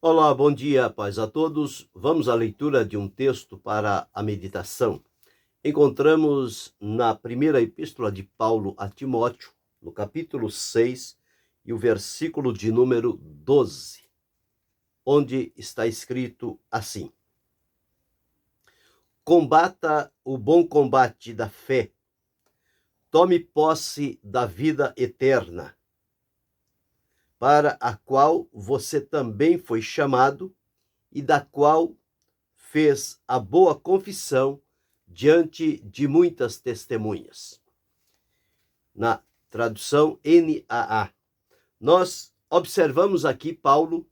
Olá, bom dia, paz a todos. Vamos à leitura de um texto para a meditação. Encontramos na primeira epístola de Paulo a Timóteo, no capítulo 6, e o versículo de número 12, onde está escrito assim: Combata o bom combate da fé, tome posse da vida eterna, para a qual você também foi chamado e da qual fez a boa confissão diante de muitas testemunhas. Na tradução NAA, nós observamos aqui Paulo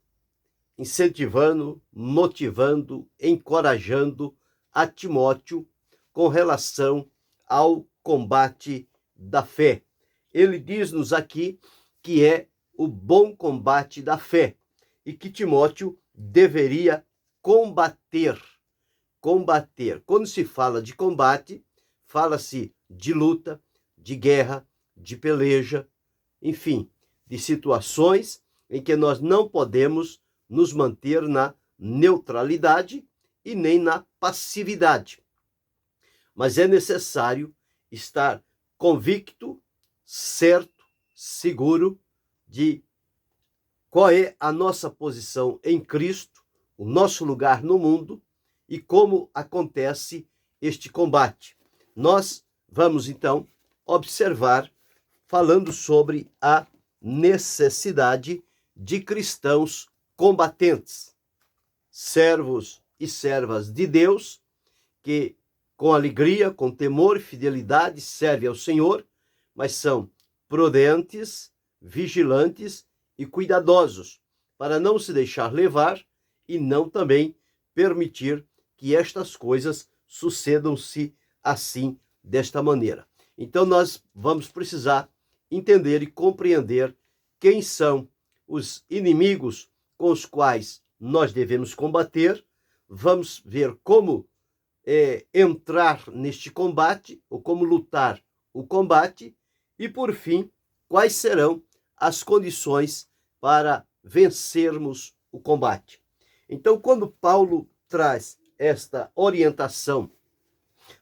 incentivando, motivando, encorajando a Timóteo com relação ao combate da fé. Ele diz-nos aqui que é o bom combate da fé e que Timóteo deveria combater. Quando se fala de combate, fala-se de luta, de guerra, de peleja, enfim, de situações em que nós não podemos nos manter na neutralidade e nem na passividade. Mas é necessário estar convicto, certo, seguro de qual é a nossa posição em Cristo, o nosso lugar no mundo e como acontece este combate. Nós vamos, então, observar, falando sobre a necessidade de cristãos combatentes, servos e servas de Deus, que com alegria, com temor e fidelidade servem ao Senhor, mas são prudentes, vigilantes e cuidadosos, para não se deixar levar e não também permitir que estas coisas sucedam-se assim, desta maneira. Então nós vamos precisar entender e compreender quem são os inimigos com os quais nós devemos combater. Vamos ver como entrar neste combate, ou como lutar o combate, e por fim, quais serão as condições para vencermos o combate. Então, quando Paulo traz esta orientação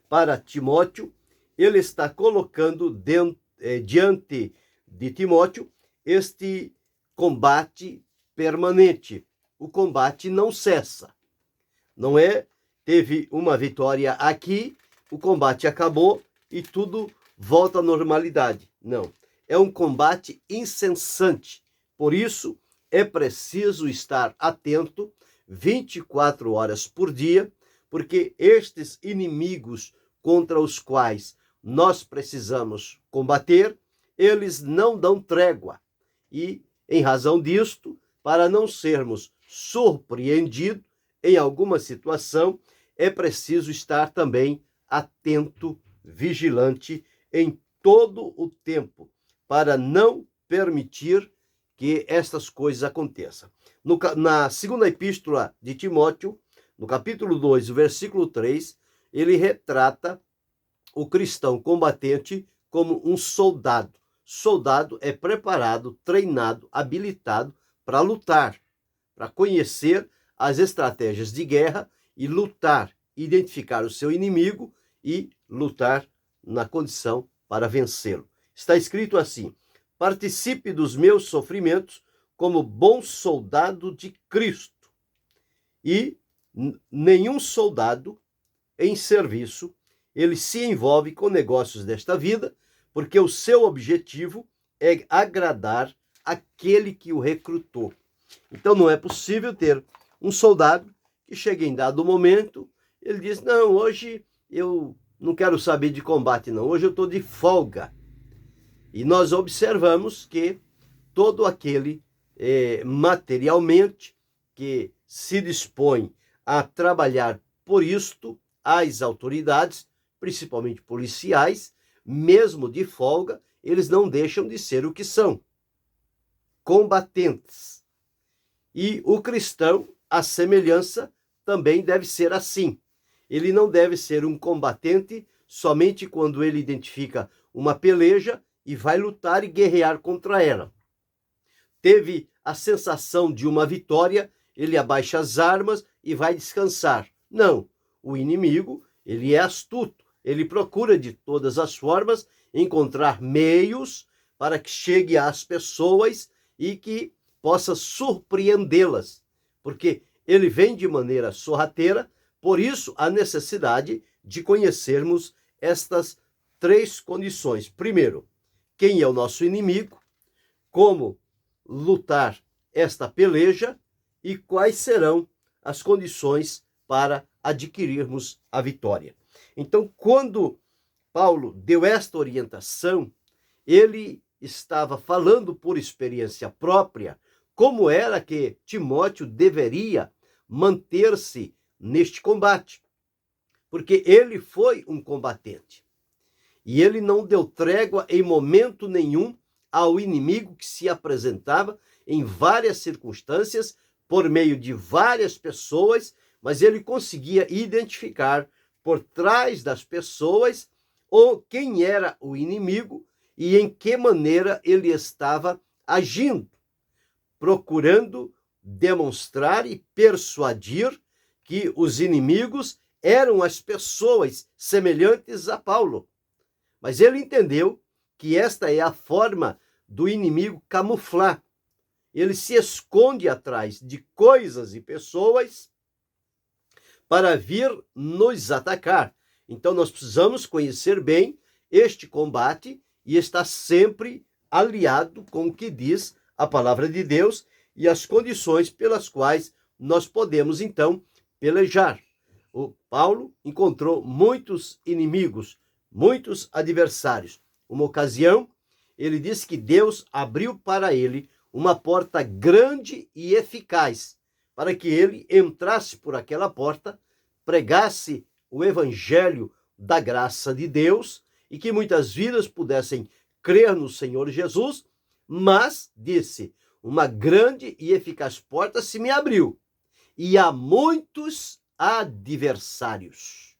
para Timóteo, ele está colocando diante de Timóteo este combate permanente. O combate não cessa. Não é, teve uma vitória aqui, o combate acabou e tudo volta à normalidade. Não. É um combate incessante. Por isso, é preciso estar atento 24 horas por dia, porque estes inimigos contra os quais nós precisamos combater, eles não dão trégua. E, em razão disto, para não sermos surpreendidos em alguma situação, é preciso estar também atento, vigilante em todo o tempo, para não permitir que estas coisas aconteçam. Na segunda epístola de Timóteo, no capítulo 2, o versículo 3, ele retrata o cristão combatente como um soldado. Soldado é preparado, treinado, habilitado para lutar, para conhecer as estratégias de guerra e lutar, identificar o seu inimigo e lutar na condição para vencê-lo. Está escrito assim: participe dos meus sofrimentos como bom soldado de Cristo. E nenhum soldado em serviço, ele se envolve com negócios desta vida, porque o seu objetivo é agradar aquele que o recrutou. Então não é possível ter um soldado que chega em dado momento, ele diz: não, hoje eu não quero saber de combate não, hoje eu estou de folga. E nós observamos que todo aquele materialmente que se dispõe a trabalhar por isto, as autoridades, principalmente policiais, mesmo de folga, eles não deixam de ser o que são: combatentes. E o cristão, a semelhança, também deve ser assim. Ele não deve ser um combatente somente quando ele identifica uma peleja e vai lutar e guerrear contra ela. Teve a sensação de uma vitória, ele abaixa as armas e vai descansar. Não, o inimigo, ele é astuto, ele procura de todas as formas encontrar meios para que chegue às pessoas e que possa surpreendê-las, porque ele vem de maneira sorrateira, por isso a necessidade de conhecermos estas três condições. Primeiro, quem é o nosso inimigo, como lutar esta peleja e quais serão as condições para adquirirmos a vitória. Então, quando Paulo deu esta orientação, ele estava falando por experiência própria como era que Timóteo deveria manter-se neste combate, porque ele foi um combatente e ele não deu trégua em momento nenhum ao inimigo que se apresentava em várias circunstâncias, por meio de várias pessoas, mas ele conseguia identificar por trás das pessoas quem era o inimigo e em que maneira ele estava agindo, procurando demonstrar e persuadir que os inimigos eram as pessoas semelhantes a Paulo. Mas ele entendeu que esta é a forma do inimigo camuflar. Ele se esconde atrás de coisas e pessoas para vir nos atacar. Então nós precisamos conhecer bem este combate e estar sempre aliado com o que diz a palavra de Deus e as condições pelas quais nós podemos então pelejar. O Paulo encontrou muitos inimigos, muitos adversários. Uma ocasião, ele disse que Deus abriu para ele uma porta grande e eficaz, para que ele entrasse por aquela porta, pregasse o evangelho da graça de Deus e que muitas vidas pudessem crer no Senhor Jesus, mas, disse, uma grande e eficaz porta se me abriu e há muitos adversários,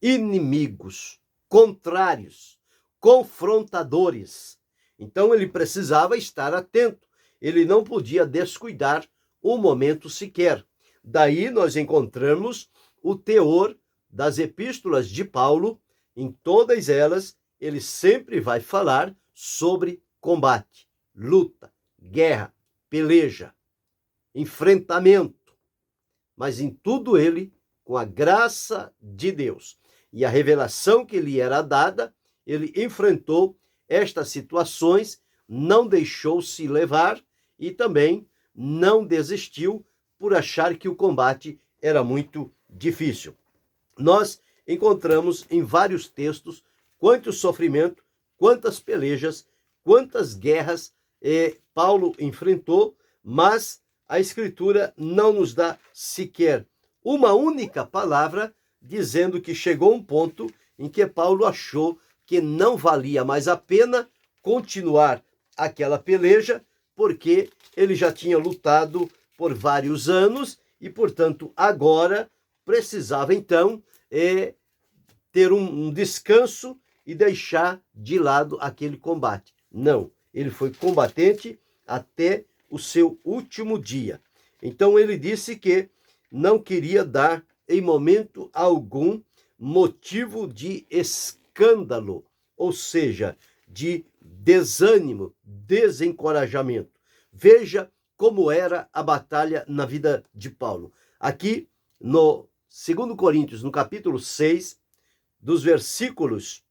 inimigos, contrários, confrontadores. Então ele precisava estar atento, ele não podia descuidar um momento sequer. Daí nós encontramos o teor das epístolas de Paulo, em todas elas ele sempre vai falar sobre combate, luta, guerra, peleja, enfrentamento, mas em tudo ele com a graça de Deus e a revelação que lhe era dada, ele enfrentou estas situações, não deixou-se levar e também não desistiu por achar que o combate era muito difícil. Nós encontramos em vários textos quanto sofrimento, quantas pelejas, quantas guerras Paulo enfrentou, mas a Escritura não nos dá sequer uma única palavra dizendo que chegou um ponto em que Paulo achou que não valia mais a pena continuar aquela peleja, porque ele já tinha lutado por vários anos e, portanto, agora precisava, então, ter um descanso e deixar de lado aquele combate. Não, ele foi combatente até o seu último dia. Então, ele disse que não queria dar, em momento algum, motivo de escândalo, ou seja, de desânimo, desencorajamento. Veja como era a batalha na vida de Paulo. Aqui, no 2 Coríntios, no capítulo 6, dos versículos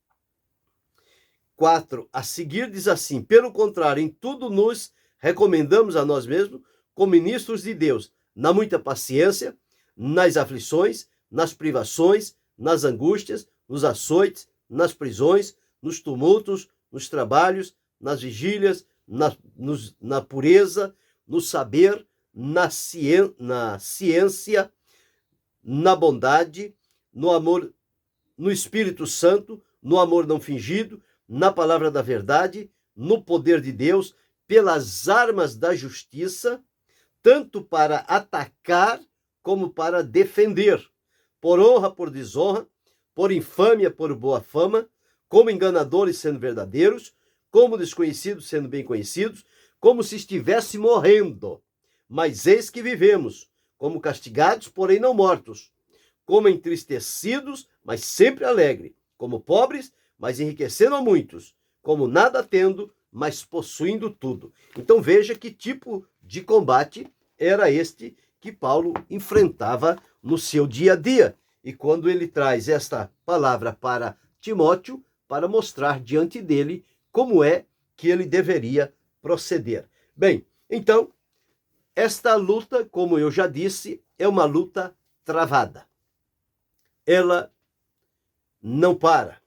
4 a seguir, diz assim: pelo contrário, em tudo nos recomendamos a nós mesmos, como ministros de Deus, na muita paciência, nas aflições, nas privações, nas angústias, nos açoites, nas prisões, nos tumultos, nos trabalhos, nas vigílias, na pureza, no saber, na ciência, na bondade, no amor, no Espírito Santo, no amor não fingido, na palavra da verdade, no poder de Deus, pelas armas da justiça, tanto para atacar como para defender, por honra, por desonra, por infâmia, por boa fama, como enganadores sendo verdadeiros, como desconhecidos sendo bem conhecidos, como se estivesse morrendo, mas eis que vivemos, como castigados, porém não mortos, como entristecidos, mas sempre alegres, como pobres, mas enriquecendo a muitos, como nada tendo, mas possuindo tudo. Então veja que tipo de combate era este que Paulo enfrentava no seu dia a dia. E quando ele traz esta palavra para Timóteo, para mostrar diante dele como é que ele deveria proceder. Bem, então, esta luta, como eu já disse, é uma luta travada. Ela não para.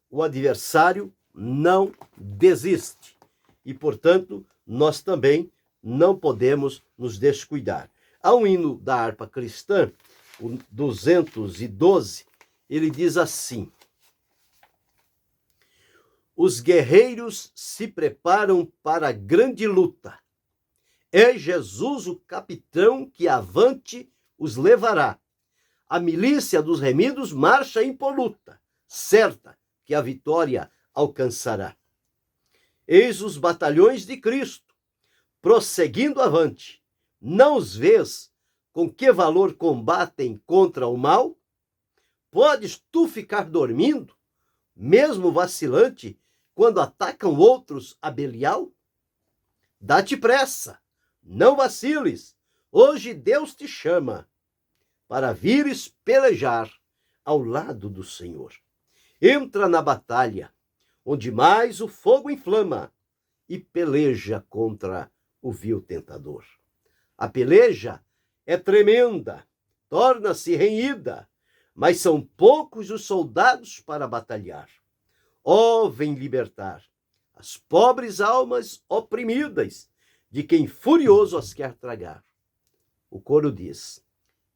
O adversário não desiste. E, portanto, nós também não podemos nos descuidar. Há um hino da harpa cristã, o 212, ele diz assim: os guerreiros se preparam para a grande luta. É Jesus o capitão que avante os levará. A milícia dos remidos marcha impoluta, certa que a vitória alcançará. Eis os batalhões de Cristo, prosseguindo avante. Não os vês com que valor combatem contra o mal? Podes tu ficar dormindo, mesmo vacilante, quando atacam outros a Belial? Dá-te pressa, não vaciles, hoje Deus te chama para vires pelejar ao lado do Senhor. Entra na batalha, onde mais o fogo inflama, e peleja contra o vil tentador. A peleja é tremenda, torna-se renhida, mas são poucos os soldados para batalhar. Ó, vem libertar as pobres almas oprimidas de quem furioso as quer tragar. O coro diz: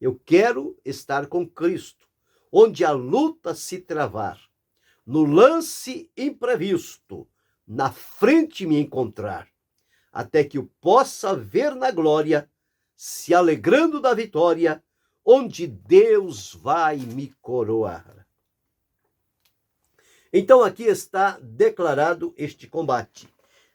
eu quero estar com Cristo, onde a luta se travar, no lance imprevisto, na frente me encontrar, até que o possa ver na glória, se alegrando da vitória, onde Deus vai me coroar. Então aqui está declarado este combate.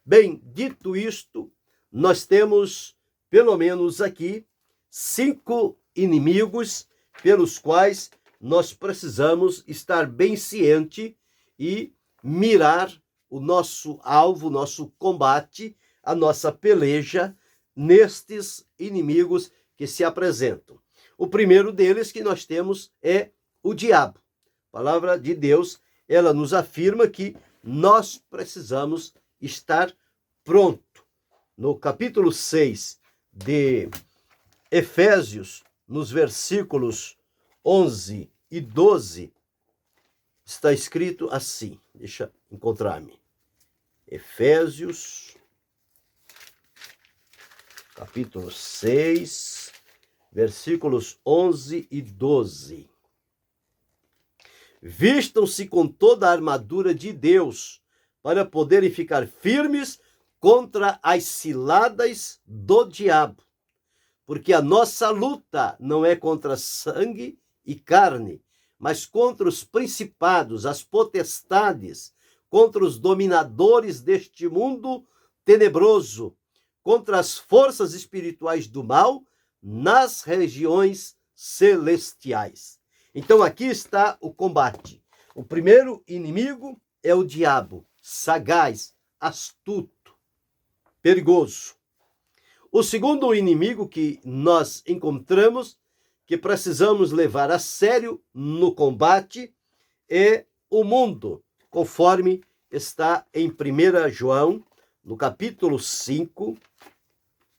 Bem, dito isto, nós temos pelo menos aqui 5 inimigos pelos quais nós precisamos estar bem ciente e mirar o nosso alvo, o nosso combate, a nossa peleja nestes inimigos que se apresentam. O primeiro deles que nós temos é o diabo. A palavra de Deus, ela nos afirma que nós precisamos estar pronto. No capítulo 6 de Efésios, nos versículos 11 e 12, está escrito assim, deixa encontrar-me. Efésios, capítulo 6, versículos 11 e 12. Vistam-se com toda a armadura de Deus, para poderem ficar firmes contra as ciladas do diabo. Porque a nossa luta não é contra sangue e carne, mas contra os principados, as potestades, contra os dominadores deste mundo tenebroso, contra as forças espirituais do mal nas regiões celestiais. Então aqui está o combate. O primeiro inimigo é o diabo, sagaz, astuto, perigoso. O segundo inimigo que nós encontramos, que precisamos levar a sério no combate, é o mundo, conforme está em 1 João, no capítulo 5,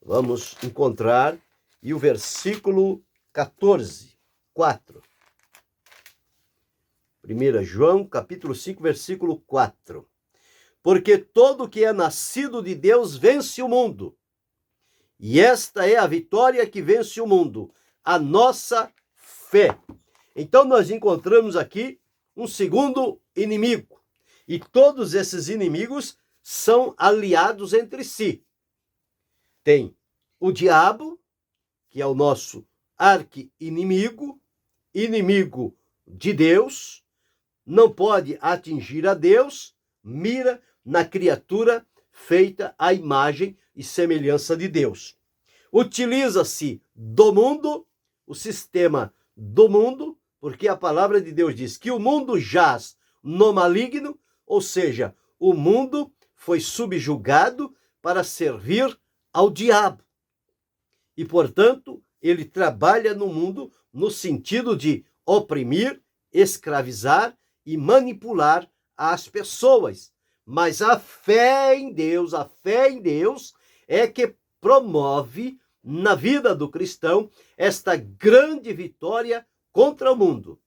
vamos encontrar, e o versículo 14, 4. 1 João, capítulo 5, versículo 4. Porque todo que é nascido de Deus vence o mundo. E esta é a vitória que vence o mundo, a nossa fé. Então nós encontramos aqui um segundo inimigo. E todos esses inimigos são aliados entre si. Tem o diabo, que é o nosso arqui-inimigo, inimigo de Deus, não pode atingir a Deus, mira na criatura feita à imagem e semelhança de Deus. Utiliza-se do mundo, o sistema do mundo, porque a palavra de Deus diz que o mundo jaz no maligno, ou seja, o mundo foi subjugado para servir ao diabo. E, portanto, ele trabalha no mundo no sentido de oprimir, escravizar e manipular as pessoas. Mas a fé em Deus é que promove na vida do cristão esta grande vitória contra o mundo.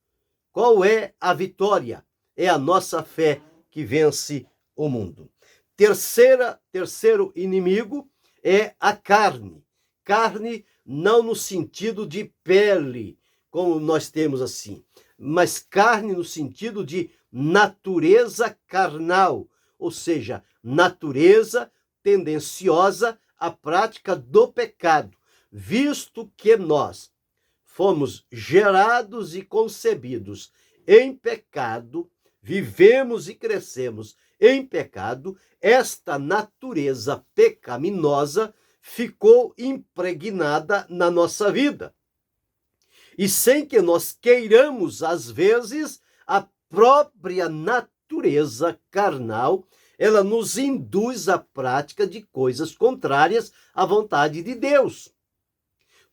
Qual é a vitória? É a nossa fé que vence o mundo. Terceiro inimigo é a carne. Carne não no sentido de pele, como nós temos assim, mas carne no sentido de natureza carnal, ou seja, natureza tendenciosa à prática do pecado, visto que nós fomos gerados e concebidos em pecado, vivemos e crescemos em pecado, esta natureza pecaminosa ficou impregnada na nossa vida. E sem que nós queiramos, às vezes, a própria natureza carnal, ela nos induz à prática de coisas contrárias à vontade de Deus.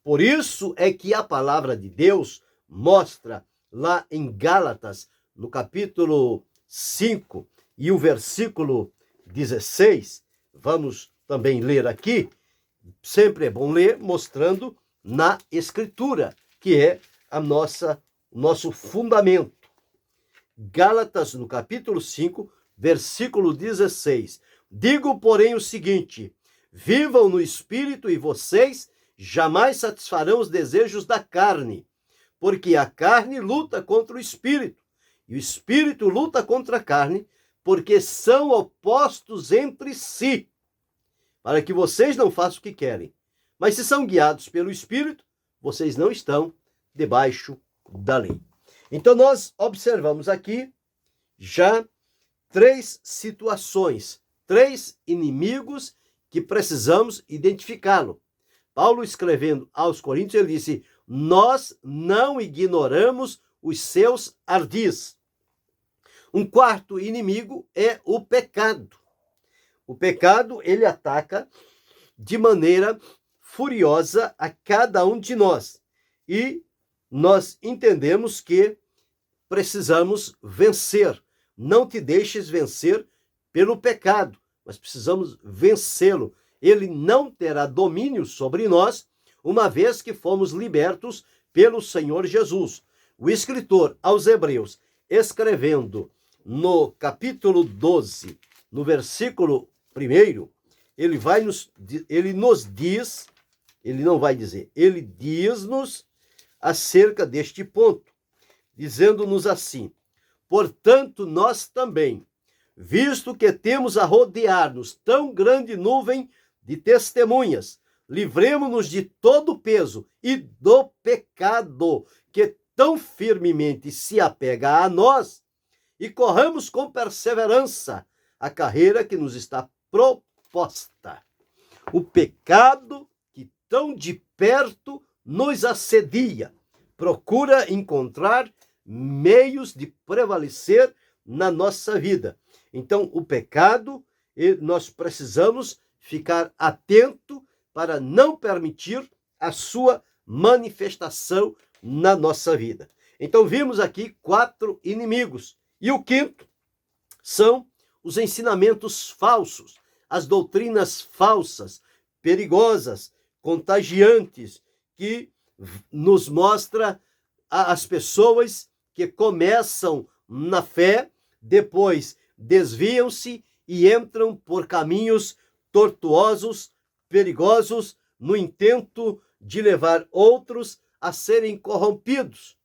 Por isso é que a palavra de Deus mostra lá em Gálatas, no capítulo 5 e o versículo 16, vamos também ler aqui, sempre é bom ler mostrando na Escritura, que é nosso fundamento. Gálatas, no capítulo 5, versículo 16. Digo, porém, o seguinte: vivam no Espírito e vocês jamais satisfarão os desejos da carne, porque a carne luta contra o Espírito, e o Espírito luta contra a carne, porque são opostos entre si, para que vocês não façam o que querem. Mas se são guiados pelo Espírito, vocês não estão debaixo da lei. Então nós observamos aqui já 3 situações, 3 inimigos que precisamos identificá-lo. Paulo, escrevendo aos Coríntios, ele disse: nós não ignoramos os seus ardis. Um quarto inimigo é o pecado. O pecado, ele ataca de maneira furiosa a cada um de nós. E nós entendemos que precisamos vencer. Não te deixes vencer pelo pecado, mas precisamos vencê-lo. Ele não terá domínio sobre nós, uma vez que fomos libertos pelo Senhor Jesus. O escritor aos Hebreus, escrevendo no capítulo 12, no versículo 1, ele diz-nos acerca deste ponto, dizendo-nos assim: portanto, nós também, visto que temos a rodear-nos tão grande nuvem de testemunhas, livremo-nos de todo o peso e do pecado que tão firmemente se apega a nós, e corramos com perseverança a carreira que nos está proposta. O pecado que tão de perto nos assedia procura encontrar meios de prevalecer na nossa vida. Então, o pecado, nós precisamos ficar atento para não permitir a sua manifestação na nossa vida. Então, vimos aqui 4 inimigos. E o quinto são os ensinamentos falsos, as doutrinas falsas, perigosas, contagiantes, que nos mostra as pessoas que começam na fé, depois desviam-se e entram por caminhos tortuosos, perigosos, no intento de levar outros a serem corrompidos.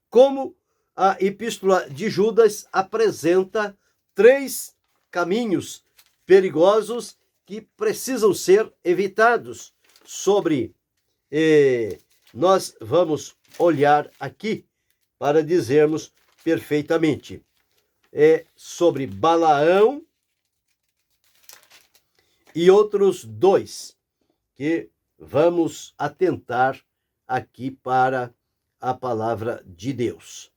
Como a Epístola de Judas apresenta 3 caminhos perigosos que precisam ser evitados. Nós vamos olhar aqui para dizermos perfeitamente. Sobre Balaão e outros 2, que vamos atentar aqui para a palavra de Deus.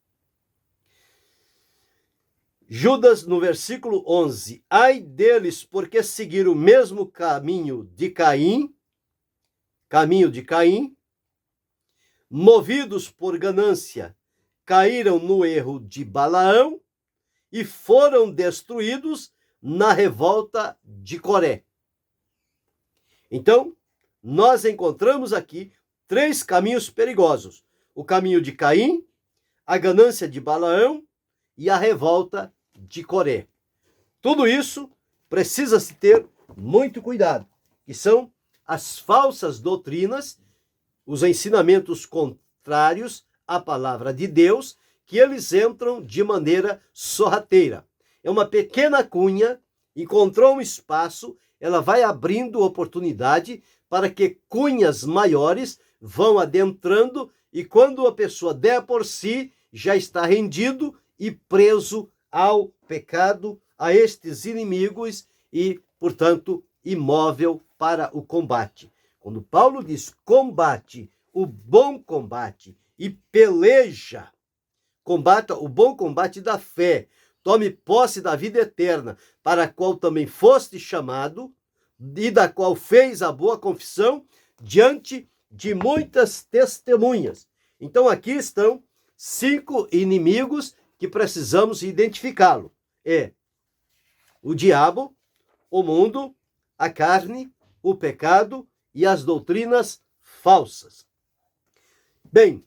Judas, no versículo 11, ai deles, porque seguiram o mesmo caminho de Caim, movidos por ganância, caíram no erro de Balaão e foram destruídos na revolta de Coré. Então, nós encontramos aqui 3 caminhos perigosos: o caminho de Caim, a ganância de Balaão e a revolta de Coré. Tudo isso precisa se ter muito cuidado, que são as falsas doutrinas, os ensinamentos contrários à palavra de Deus, que eles entram de maneira sorrateira. É uma pequena cunha, encontrou um espaço, ela vai abrindo oportunidade para que cunhas maiores vão adentrando, e quando a pessoa der por si, já está rendido e preso ao pecado, a estes inimigos e, portanto, imóvel para o combate. Quando Paulo diz combate o bom combate e peleja, combata o bom combate da fé, tome posse da vida eterna, para a qual também foste chamado e da qual fez a boa confissão diante de muitas testemunhas. Então aqui estão 5 inimigos que precisamos identificá-lo. É o diabo, o mundo, a carne, o pecado e as doutrinas falsas. Bem,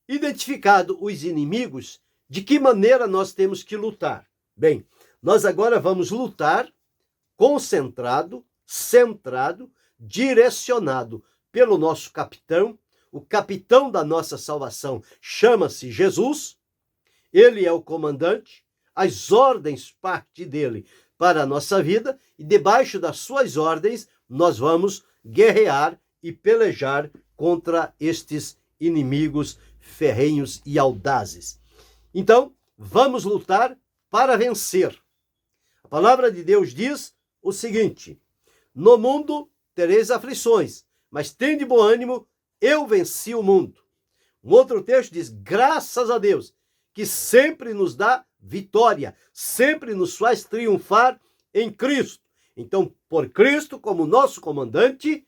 identificado os inimigos, de que maneira nós temos que lutar? Bem, nós agora vamos lutar concentrado, centrado, direcionado pelo nosso capitão. O capitão da nossa salvação chama-se Jesus, ele é o comandante, as ordens partem dele para a nossa vida, e debaixo das suas ordens nós vamos guerrear e pelejar contra estes inimigos ferrenhos e audazes. Então, vamos lutar para vencer. A palavra de Deus diz o seguinte: no mundo tereis aflições, mas tende bom ânimo, eu venci o mundo. Um outro texto diz: graças a Deus, que sempre nos dá vitória, sempre nos faz triunfar em Cristo. Então, por Cristo como nosso comandante,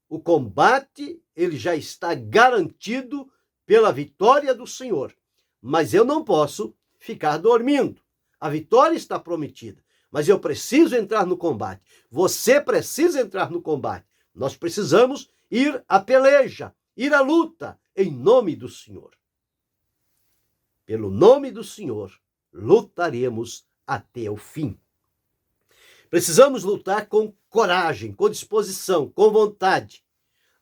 o combate ele já está garantido pela vitória do Senhor. Mas eu não posso ficar dormindo. A vitória está prometida, mas eu preciso entrar no combate. Você precisa entrar no combate. Nós precisamos ir à peleja, ir à luta, em nome do Senhor. Pelo nome do Senhor, lutaremos até o fim. Precisamos lutar com coragem, com disposição, com vontade.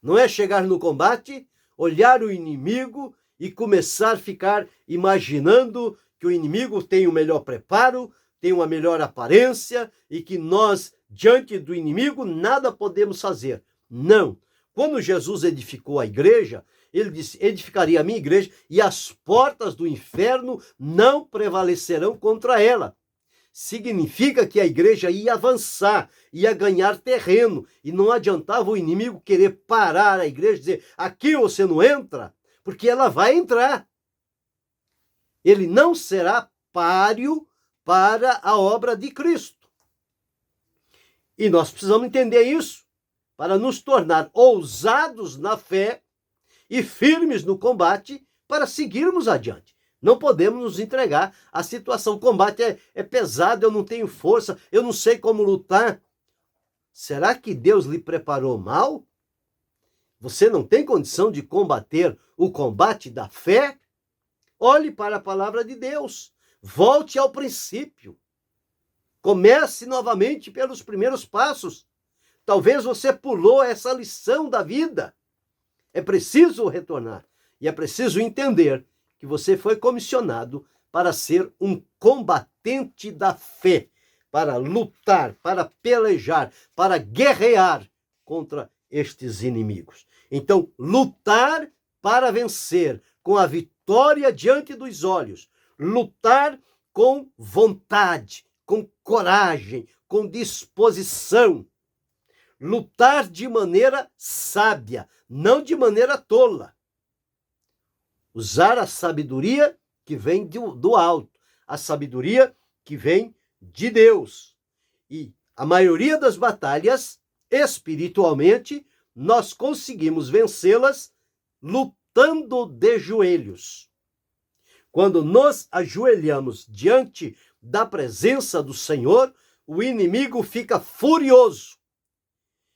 Não é chegar no combate, olhar o inimigo e começar a ficar imaginando que o inimigo tem o melhor preparo, tem uma melhor aparência e que nós, diante do inimigo, nada podemos fazer. Não. Quando Jesus edificou a igreja, ele disse: edificaria a minha igreja e as portas do inferno não prevalecerão contra ela. Significa que a igreja ia avançar, ia ganhar terreno, e não adiantava o inimigo querer parar a igreja e dizer: aqui você não entra, porque ela vai entrar. Ele não será páreo para a obra de Cristo. E nós precisamos entender isso para nos tornar ousados na fé e firmes no combate para seguirmos adiante. Não podemos nos entregar à situação. O combate é pesado, eu não tenho força, eu não sei como lutar. Será que Deus lhe preparou mal? Você não tem condição de combater o combate da fé? Olhe para a palavra de Deus. Volte ao princípio. Comece novamente pelos primeiros passos. Talvez você pulou essa lição da vida. É preciso retornar. E é preciso entender que você foi comissionado para ser um combatente da fé, para lutar, para pelejar, para guerrear contra estes inimigos. Então, lutar para vencer, com a vitória diante dos olhos, lutar com vontade, com coragem, com disposição, lutar de maneira sábia, não de maneira tola. Usar a sabedoria que vem do alto, a sabedoria que vem de Deus. E a maioria das batalhas, espiritualmente, nós conseguimos vencê-las lutando de joelhos. Quando nos ajoelhamos diante da presença do Senhor, o inimigo fica furioso.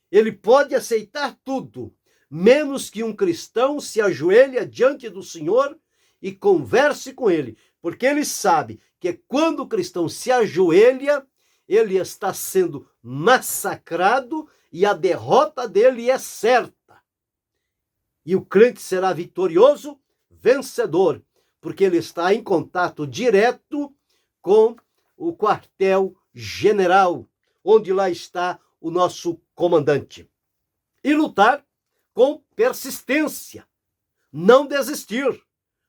Ele pode aceitar tudo, menos que um cristão se ajoelhe diante do Senhor e converse com ele, porque ele sabe que quando o cristão se ajoelha, ele está sendo massacrado e a derrota dele é certa. E o crente será vitorioso, vencedor, porque ele está em contato direto com o quartel-general, onde lá está o nosso comandante. E lutar com persistência, não desistir,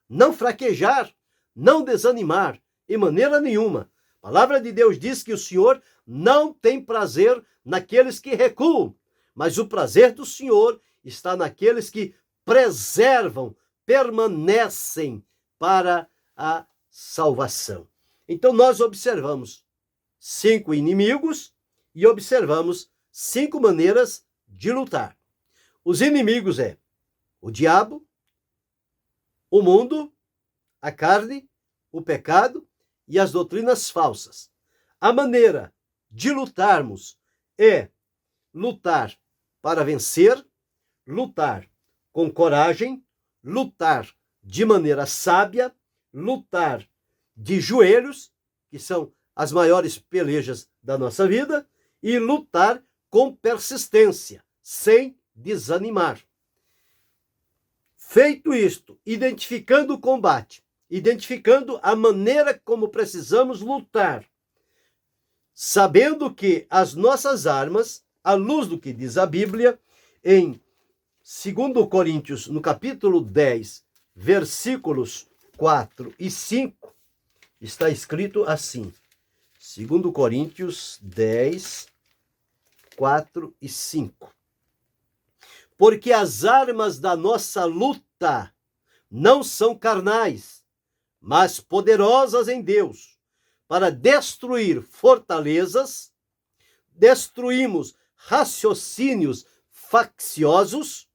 não fraquejar, não desanimar, em maneira nenhuma. A palavra de Deus diz que o Senhor não tem prazer naqueles que recuam, mas o prazer do Senhor está naqueles que preservam, permanecem para a salvação. Então nós observamos 5 inimigos e observamos 5 maneiras de lutar. Os inimigos é o diabo, o mundo, a carne, o pecado e as doutrinas falsas. A maneira de lutarmos é lutar para vencer, lutar com coragem, lutar de maneira sábia, lutar de joelhos, que são as maiores pelejas da nossa vida, e lutar com persistência, sem desanimar. Feito isto, identificando o combate, identificando a maneira como precisamos lutar, sabendo que as nossas armas, à luz do que diz a Bíblia, em 2 Coríntios, no capítulo 10, versículos 4 e 5, está escrito assim, 2 Coríntios 10, 4 e 5. Porque as armas da nossa luta não são carnais, mas poderosas em Deus, para destruir fortalezas, destruímos raciocínios facciosos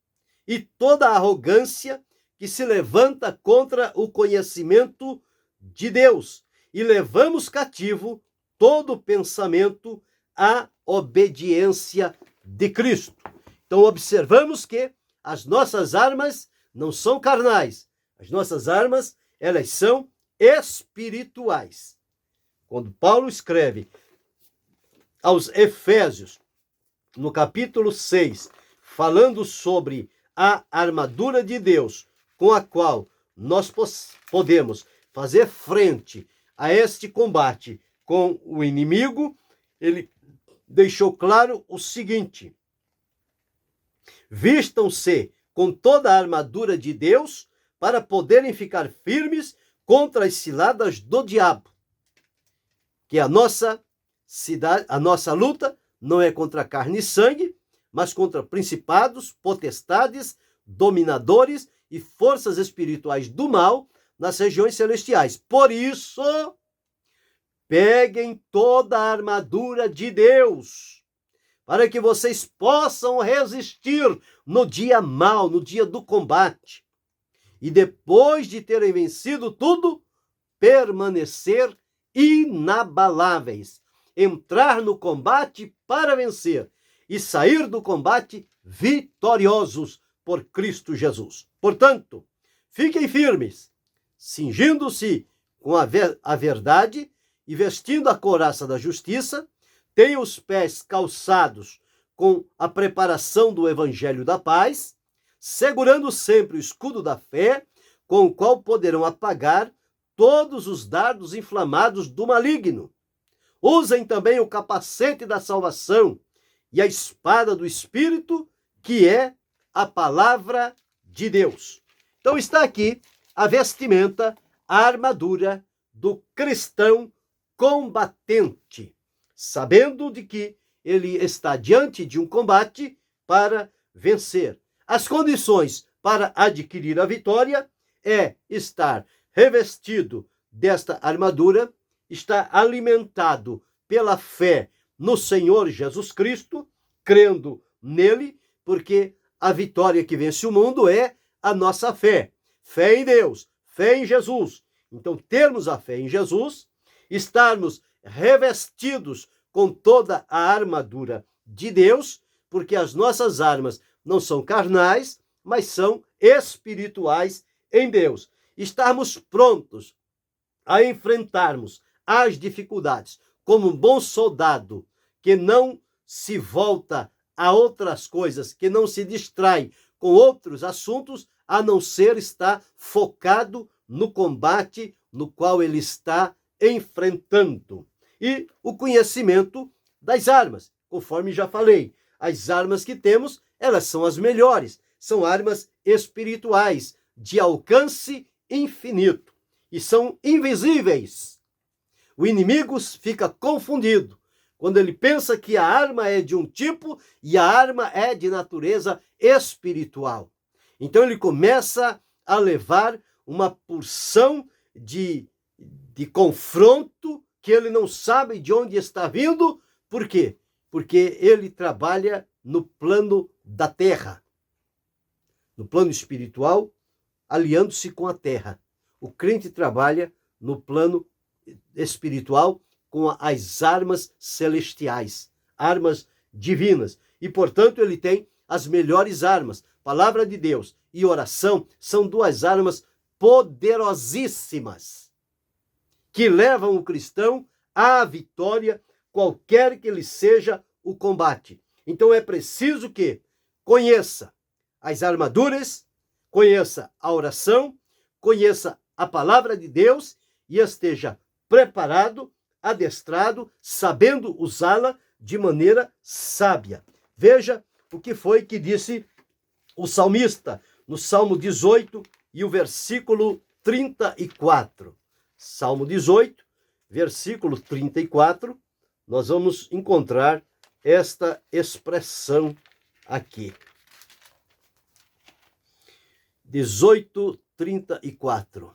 e toda arrogância que se levanta contra o conhecimento de Deus, e levamos cativo todo pensamento à obediência de Cristo. Então observamos que as nossas armas não são carnais, as nossas armas, elas são espirituais. Quando Paulo escreve aos Efésios, no capítulo 6, falando sobre a armadura de Deus, com a qual nós podemos fazer frente a este combate com o inimigo, ele deixou claro o seguinte: vistam-se com toda a armadura de Deus para poderem ficar firmes contra as ciladas do diabo. Que a nossa luta não é contra carne e sangue, mas contra principados, potestades, dominadores e forças espirituais do mal nas regiões celestiais. Por isso, peguem toda a armadura de Deus, para que vocês possam resistir no dia mau, no dia do combate. E depois de terem vencido tudo, permanecer inabaláveis, entrar no combate para vencer e sair do combate vitoriosos por Cristo Jesus. Portanto, fiquem firmes, cingindo-se com a verdade e vestindo a couraça da justiça, tenham os pés calçados com a preparação do evangelho da paz, segurando sempre o escudo da fé, com o qual poderão apagar todos os dardos inflamados do maligno. Usem também o capacete da salvação e a espada do Espírito, que é a palavra de Deus. Então está aqui a vestimenta, a armadura do cristão combatente, sabendo de que ele está diante de um combate para vencer. As condições para adquirir a vitória é estar revestido desta armadura, estar alimentado pela fé no Senhor Jesus Cristo, crendo nele, porque a vitória que vence o mundo é a nossa fé. Fé em Deus, fé em Jesus. Então, termos a fé em Jesus, estarmos revestidos com toda a armadura de Deus, porque as nossas armas não são carnais, mas são espirituais em Deus. Estarmos prontos a enfrentarmos as dificuldades como um bom soldado que não se volta a outras coisas, que não se distrai com outros assuntos, a não ser estar focado no combate no qual ele está enfrentando. E o conhecimento das armas, conforme já falei, as armas que temos, elas são as melhores, são armas espirituais, de alcance infinito, e são invisíveis. O inimigo fica confundido quando ele pensa que a arma é de um tipo e a arma é de natureza espiritual. Então ele começa a levar uma porção de confronto que ele não sabe de onde está vindo. Por quê? Porque ele trabalha no plano da terra, no plano espiritual, aliando-se com a terra. O crente trabalha no plano espiritual com as armas celestiais, armas divinas. E, portanto, ele tem as melhores armas. Palavra de Deus e oração são duas armas poderosíssimas que levam o cristão à vitória, qualquer que ele seja o combate. Então é preciso que conheça as armaduras, conheça a oração, conheça a palavra de Deus e esteja preparado, adestrado, sabendo usá-la de maneira sábia. Veja o que foi que disse o salmista no Salmo 18 e o versículo 34. Salmo 18, versículo 34, nós vamos encontrar esta expressão aqui. 18:34.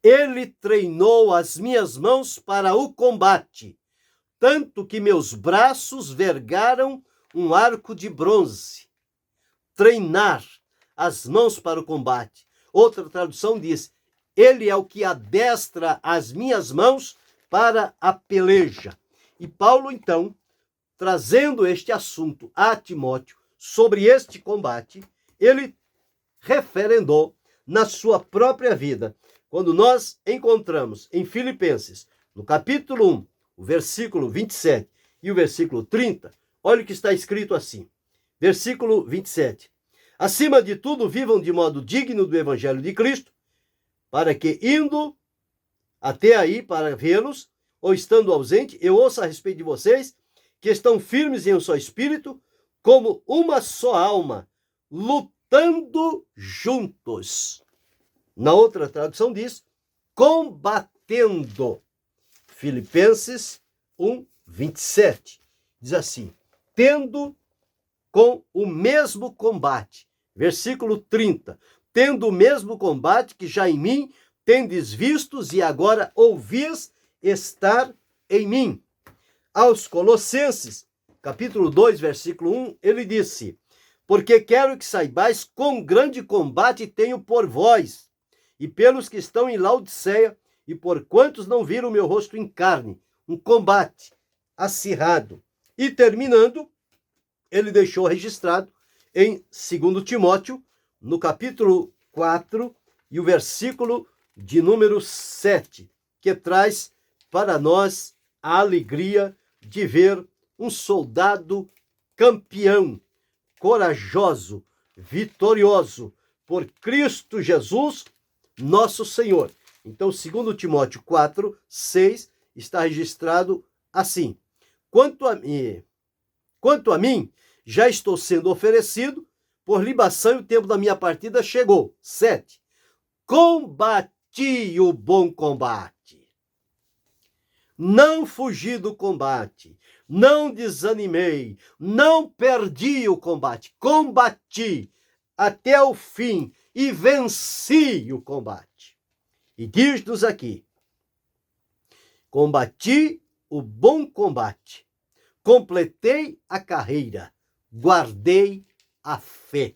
Ele treinou as minhas mãos para o combate, tanto que meus braços vergaram um arco de bronze. Treinar as mãos para o combate. Outra tradução diz: ele é o que adestra as minhas mãos para a peleja. E Paulo, então, trazendo este assunto a Timóteo sobre este combate, ele referendou na sua própria vida. Quando nós encontramos em Filipenses, no capítulo 1, o versículo 27 e o versículo 30, olha o que está escrito assim. Versículo 27. Acima de tudo, vivam de modo digno do evangelho de Cristo, para que, indo até aí para vê-los, ou estando ausente, eu ouça a respeito de vocês, que estão firmes em um só espírito, como uma só alma, lutando juntos. Na outra tradução diz, combatendo. Filipenses 1:27. Diz assim, tendo com o mesmo combate. Versículo 30. Tendo o mesmo combate que já em mim tendes vistos e agora ouvis estar em mim. Aos Colossenses, capítulo 2, versículo 1, ele disse, porque quero que saibais quão grande combate tenho por vós, e pelos que estão em Laodiceia, e por quantos não viram meu rosto em carne. Um combate acirrado. E terminando, ele deixou registrado em 2 Timóteo, no capítulo 4 e o versículo de número 7, que traz para nós a alegria de ver um soldado campeão, corajoso, vitorioso, por Cristo Jesus, nosso Senhor. Então, 2 Timóteo 4, 6, está registrado assim, quanto a mim, já estou sendo oferecido por libação e o tempo da minha partida chegou. 7. Combati o bom combate. Não fugi do combate. não desanimei, não perdi o combate, combati até o fim e venci o combate. E diz-nos aqui: combati o bom combate, completei a carreira, guardei a fé.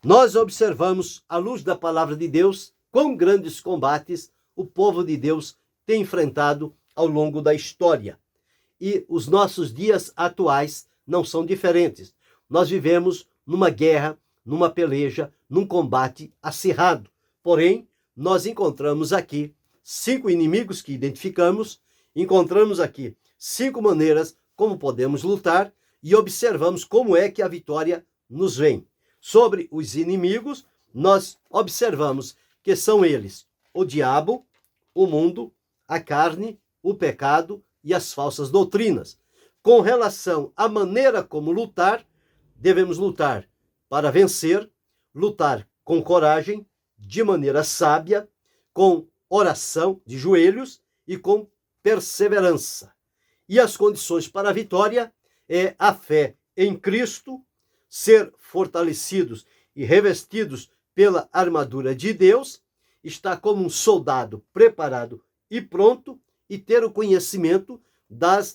Nós observamos, à luz da palavra de Deus, quão grandes combates o povo de Deus tem enfrentado ao longo da história. E os nossos dias atuais não são diferentes. Nós vivemos numa guerra, numa peleja, num combate acirrado. Porém, nós encontramos aqui 5 inimigos que identificamos, encontramos aqui 5 maneiras como podemos lutar e observamos como é que a vitória nos vem. Sobre os inimigos, nós observamos que são eles o diabo, o mundo, a carne, o pecado e as falsas doutrinas. Com relação à maneira como lutar, devemos lutar para vencer, lutar com coragem, de maneira sábia, com oração de joelhos e com perseverança. E as condições para a vitória é a fé em Cristo, ser fortalecidos e revestidos pela armadura de Deus, estar como um soldado preparado e pronto e ter o conhecimento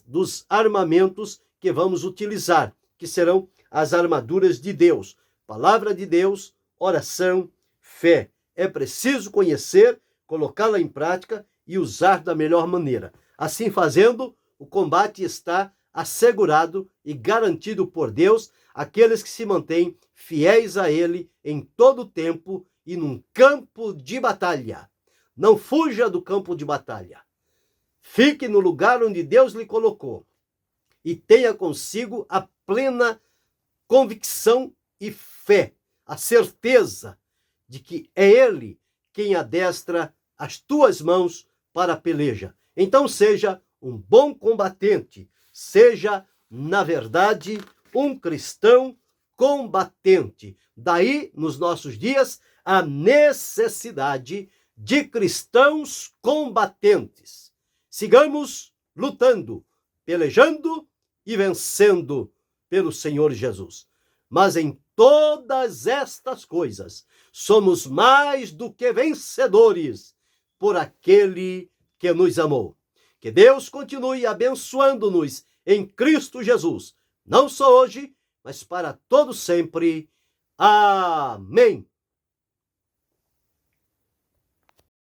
dos armamentos que vamos utilizar, que serão as armaduras de Deus. Palavra de Deus, oração, fé. É preciso conhecer, colocá-la em prática e usar da melhor maneira. Assim fazendo, o combate está assegurado e garantido por Deus àqueles que se mantêm fiéis a Ele em todo o tempo e num campo de batalha. Não fuja do campo de batalha. Fique no lugar onde Deus lhe colocou e tenha consigo a plena convicção e fé, a certeza de que é Ele quem adestra as tuas mãos para a peleja. Então seja um bom combatente, seja, na verdade, um cristão combatente. Daí, nos nossos dias, a necessidade de cristãos combatentes. Sigamos lutando, pelejando e vencendo pelo Senhor Jesus. Mas em todas estas coisas, somos mais do que vencedores por aquele que nos amou. Que Deus continue abençoando-nos em Cristo Jesus, não só hoje, mas para todo sempre. Amém.